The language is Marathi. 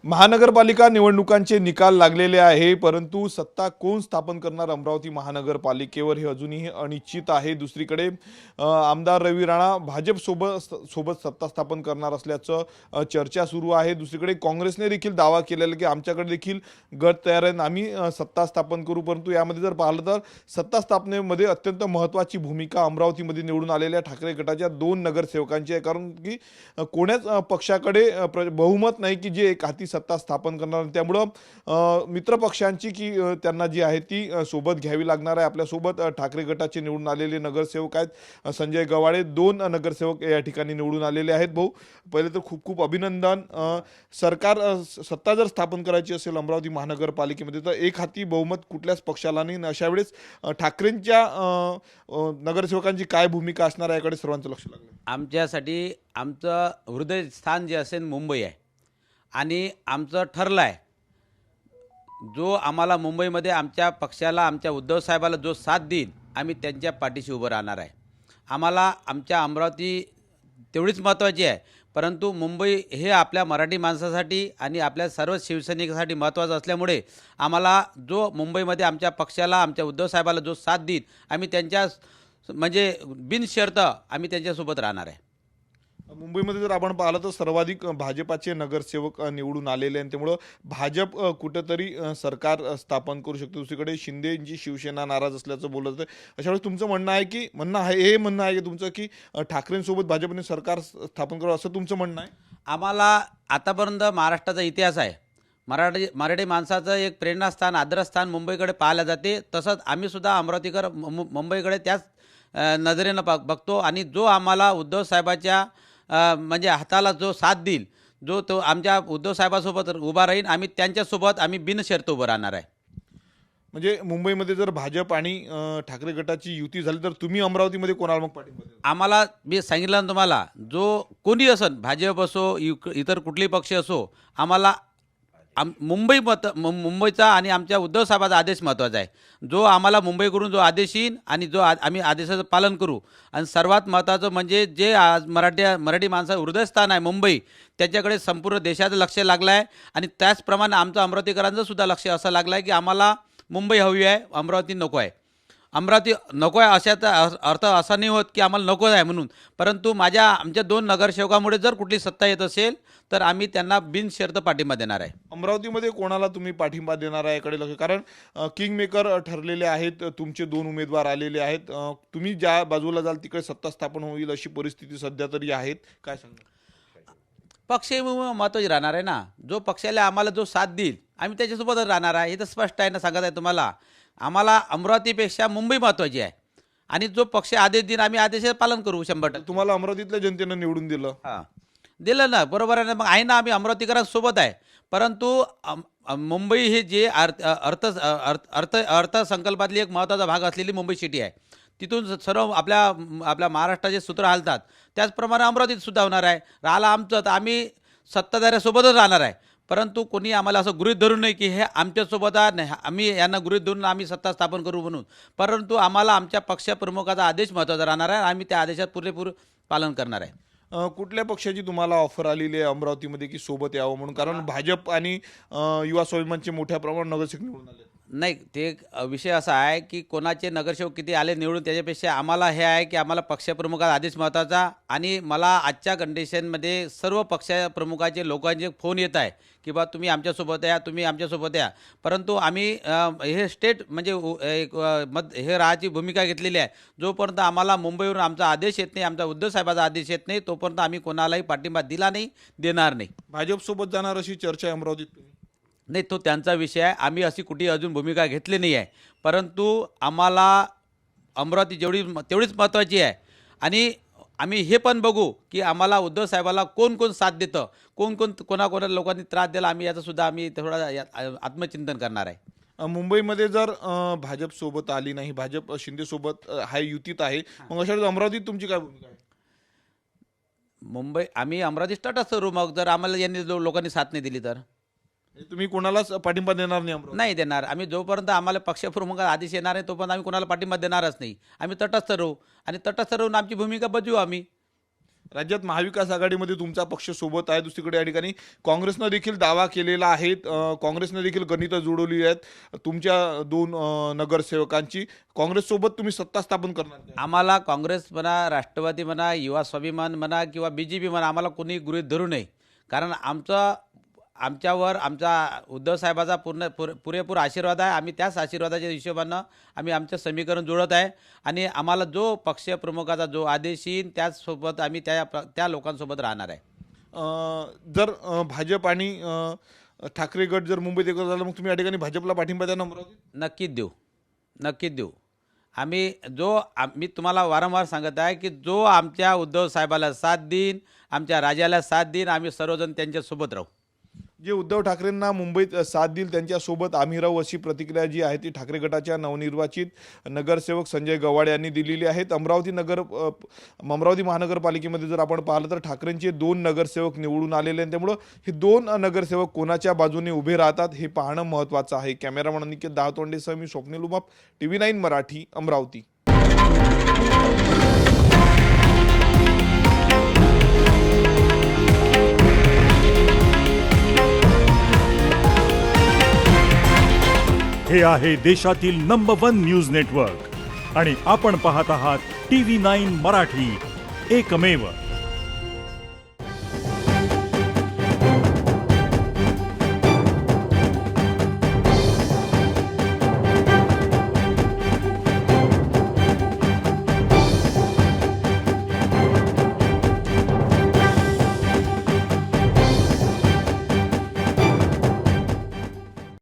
महानगरपालिका निवडणुकांचे निकाल लागलेले आहे, परंतु सत्ता कोण स्थापन करणार अमरावती महानगरपालिकेवर हे अजूनही अनिश्चित आहे। दुसरीकडे आमदार रवी राणा भाजप सोबत सत्ता स्थापन करणार असल्याचं चर्चा सुरू आहे। दुसरीकडे काँग्रेसने देखील दावा केलेला की आमच्याकडे देखील गट तयार आहे, आम्ही सत्ता स्थापन करू। परंतु यामध्ये जर पाहिलं तर सत्ता स्थापनेमध्ये अत्यंत महत्त्वाची भूमिका अमरावतीमध्ये निवडून आलेल्या ठाकरे गटाच्या 2 नगरसेवकांची आहे, कारण की कोण्याच पक्षाकडे बहुमत नाही की जे एक हाती सत्ता स्थापन करणार। त्यामुळं मित्र पक्षांची की त्यांना जी आहे ती सोबत घ्यावी लागणार आहे। आपल्यासोबत ठाकरे गटाचे निवडून आलेले नगरसेवक आहेत संजय गवाडे, 2 नगरसेवक या ठिकाणी निवडून आलेले आहेत। भाऊ, पहिले तर खूप खूप अभिनंदन। सरकार सत्ता जर स्थापन करायची असेल अमरावती महानगरपालिकेमध्ये तर एक हाती बहुमत कुठल्याच पक्षाला नाही। अशा वेळेस ठाकरेंच्या नगरसेवकांची काय भूमिका असणार आहे याकडे सर्वांचं लक्ष लागलं। आमच्यासाठी आमचं हृदयस्थान जे असेल मुंबई आहे आणि आमचं ठरलं आहे, जो आम्हाला मुंबईमध्ये आमच्या पक्षाला, आमच्या उद्धव साहेबाला जो साथ देईल आम्ही त्यांच्या पाठीशी उभं राहणार आहे। आम्हाला आमच्या अमरावती तेवढीच महत्त्वाची आहे, परंतु मुंबई हे आपल्या मराठी माणसासाठी आणि आपल्या सर्व शिवसैनिकांसाठी महत्त्वाचं असल्यामुळे आम्हाला जो मुंबईमध्ये आमच्या पक्षाला, आमच्या उद्धव साहेबाला जो साथ देईल आम्ही त्यांच्या म्हणजे बिनशर्त आम्ही त्यांच्यासोबत राहणार आहे। मुंबईमध्ये जर आपण पाहिलं तर सर्वाधिक भाजपाचे नगरसेवक निवडून आलेले आहेत, त्यामुळं भाजप कुठेतरी सरकार स्थापन करू शकतो। दुसरीकडे शिंदेची शिवसेना नाराज असल्याचं बोलत आहे। अशा वेळेस तुमचं म्हणणं आहे की तुमचं की ठाकरेंसोबत भाजपने सरकार स्थापन करावं असं तुमचं म्हणणं आहे? आम्हाला आतापर्यंत महाराष्ट्राचा इतिहास आहे, मराठी माणसाचं एक प्रेरणास्थान, आदरस्थान मुंबईकडे पाहिलं जाते। तसंच आम्हीसुद्धा अमरावतीकर मुंबईकडे त्याच नजरेनं बघतो आणि जो आम्हाला उद्धव साहेबाच्या म्हणजे हाताला जो साथ देईल, जो तो आमच्या उद्धव साहेबासोबत उभा राहील, आम्ही त्यांच्यासोबत आम्ही बिनशर्त उभं राहणार आहे। म्हणजे मुंबईमध्ये जर भाजप आणि ठाकरे गटाची युती झाली तर तुम्ही अमरावतीमध्ये कोणाला मग पाठिंबा द्याल? आम्हाला मी सांगितलं ना तुम्हाला, जो कोणी असन, भाजप असो इतर कुठलेही पक्ष असो, आम्हाला मुंबईचा आणि आमच्या उद्धव साहेबाचा आदेश महत्त्वाचा आहे। जो आम्हाला मुंबईकडून जो आदेश येईल आणि जो आम्ही आदेशाचं पालन करू। आणि सर्वात महत्त्वाचं म्हणजे जे आज मराठी माणसाचं हृदयस्थान आहे मुंबई, त्याच्याकडे संपूर्ण देशाचं लक्ष लागलं आहे आणि त्याचप्रमाणे आमचं अमरावतीकरांचं सुद्धा लक्ष असं लागलं आहे की आम्हाला मुंबई हवी आहे, अमरावती नको आहे। अमरावती नको आहे अशाचा अर्थ असा नाही होत की आम्हाला नको आहे म्हणून, परंतु आमच्या 2 नगरसेवकामुळे जर कुठली सत्ता येत असेल तर आम्ही त्यांना बिनशर्त पाठिंबा देणार आहे। अमरावतीमध्ये कोणाला तुम्ही पाठिंबा देणार आहे याकडे लक्ष, कारण किंग मेकर ठरलेले आहेत, तुमचे 2 उमेदवार आलेले आहेत, तुम्ही ज्या बाजूला जाल तिकडे सत्ता स्थापन होईल अशी परिस्थिती सध्या तरी आहेत, काय सांगणार? पक्ष महत्त्वाचे राहणार आहे ना। जो पक्षाला आम्हाला जो साथ देईल आम्ही त्याच्यासोबतच राहणार आहे, हे तर स्पष्ट आहे ना, सांगत आहे तुम्हाला। आम्हाला अमरावतीपेक्षा मुंबई महत्त्वाची आहे आणि जो पक्ष आदेश देईल आम्ही आदेशाचं पालन करू 100%। तुम्हाला अमरावतीतल्या जनतेनं निवडून दिलं, हां, दिलं ना, बरोबर आहे ना, मग आहे ना, आम्ही अमरावतीकरांसोबत आहे। परंतु मुंबई हे जे अर्थसंकल्पातली एक महत्त्वाचा भाग असलेली मुंबई सिटी आहे, तिथून सर्व आपल्या महाराष्ट्राचे सूत्र हालतात, त्याचप्रमाणे अमरावतीत सुद्धा होणार आहे। राहिलं आमचं तर आम्ही सत्ताधाऱ्यासोबतच राहणार आहे, परंतु कोणी आम्हाला असं गृहीत धरून नाही की हे आमच्यासोबत आहे, आम्ही यांना गृहीत धरून आम्ही सत्ता स्थापन करू म्हणून। परंतु आम्हाला आमच्या पक्षप्रमुखाचा आदेश महत्त्वाचा राहणार आहे, आम्ही त्या आदेशात पुरेपूर पालन करणार आहे। कुठल्या पक्षाची तुम्हाला ऑफर आलेली आहे अमरावतीमध्ये की सोबत यावं म्हणून? कारण भाजप आणि युवा स्वाभिमानचे मोठ्या प्रमाणात नगरसेवक निवडून आले। नाही, ते विषय असा आहे की कोणाचे नगरसेवक किती आले निवडून, त्याच्यापेक्षा आम्हाला हे आहे की आम्हाला पक्षप्रमुखाचा आदेश महत्त्वाचा। आणि मला आजच्या कंडिशनमध्ये सर्व पक्षप्रमुखाचे लोकांचे फोन येत आहे की बा तुम्ही आमच्यासोबत या, तुम्ही आमच्यासोबत या। परंतु आम्ही हे स्टेट म्हणजे हे राहायची भूमिका घेतलेली आहे। जोपर्यंत आम्हाला मुंबईवरून आमचा आदेश येत नाही, आमचा उद्धव साहेबाचा आदेश येत नाही, तोपर्यंत आम्ही कोणालाही पाठिंबा दिला नाही, देणार नाही। भाजपसोबत जाणार अशी चर्चा आहे अमरावतीत? नाही, तो त्यांचा विषय आहे, आम्ही अशी कुठे अजून भूमिका घेतली नाही आहे। परंतु आम्हाला अमरावती तेवढीच महत्त्वाची आहे आणि आम्ही हे पण बघू की आम्हाला उद्धव साहेबाला कोण साथ देतं, कोणा लोकांनी त्रास दिला, आम्ही याचंसुद्धा आम्ही थोडा आत्मचिंतन करणार आहे। मुंबईमध्ये जर भाजप सोबत आली नाही, भाजप शिंदे सोबत हाय युतीत आहे, मग अशा वेळेस अमरावतीत तुमची काय भूमिका आहे? आम्ही अमरावतीत तटस्थ राहू। मग जर आम्हाला यांनी लोकांनी साथ नाही दिली तर तुम्ही कोणालाच पाठिंबा देणार नाही अमरावती? नाही देणार आम्ही। जोपर्यंत आम्हाला पक्षप्रमुखाचा आदेश येणार आहे तोपर्यंत आम्ही कोणाला पाठिंबा देणारच नाही। आम्ही तटस्थ राहू आणि तटस्थ राहून आमची भूमिका बजावू आम्ही। राज्यात महाविकास आघाडीमध्ये तुमचा पक्ष सोबत आहे, दुसरीकडे या ठिकाणी काँग्रेसनं देखील दावा केलेला आहे, काँग्रेसनं देखील गणितं जुळवली आहेत तुमच्या दोन नगरसेवकांची. काँग्रेससोबत तुम्ही सत्ता स्थापन करणार का? आम्हाला काँग्रेस म्हणा, राष्ट्रवादी म्हणा, युवा स्वाभिमान म्हणा किंवा BJP म्हणा, आम्हाला कोणी गृहीत धरू नये. कारण आमच्यावर आमचा उद्धव साहेबाचा पुरेपूर आशीर्वाद आहे. आम्ही त्याच आशीर्वादाच्या हिशोबानं आम्ही आमचं समीकरण जुळत आहे आणि आम्हाला जो पक्ष प्रमुखाचा जो आदेश येईल त्याचसोबत आम्ही त्या लोकांसोबत राहणार आहे. जर भाजप आणि ठाकरे गट जर मुंबईत एकत्र झालं, मग तुम्ही या ठिकाणी भाजपला पाठिंबा द्या अमरावतीत? नक्कीच देऊ. मी तुम्हाला वारंवार सांगत आहे की जो आमच्या उद्धव साहेबाला साथ देईन, आमच्या राजाला साथ देईन, आम्ही सर्वजण त्यांच्यासोबत राहू. जे उद्धव ठाकरेंना मुंबईत साथ देईल त्यांच्यासोबत आम्ही राहू, अशी प्रतिक्रिया जी आहे ती ठाकरे गटाच्या नवनिर्वाचित नगरसेवक संजय गव्हाडे यांनी दिलेली आहेत. अमरावती महानगरपालिकेमध्ये जर आपण पाहिलं तर ठाकरेंचे 2 नगरसेवक निवडून आलेले आहेत. त्यामुळं हे 2 नगरसेवक कोणाच्या बाजूने उभे राहतात हे पाहणं महत्त्वाचं आहे. कॅमेरामन अनिकेत दहातोंडेसह मी स्वप्नील उमाप, TV9 मराठी, अमरावती. हे आहे देशातील नंबर 1 न्यूज नेटवर्क आणि आपण पाहत आहात TV9 मराठी, एकमेव.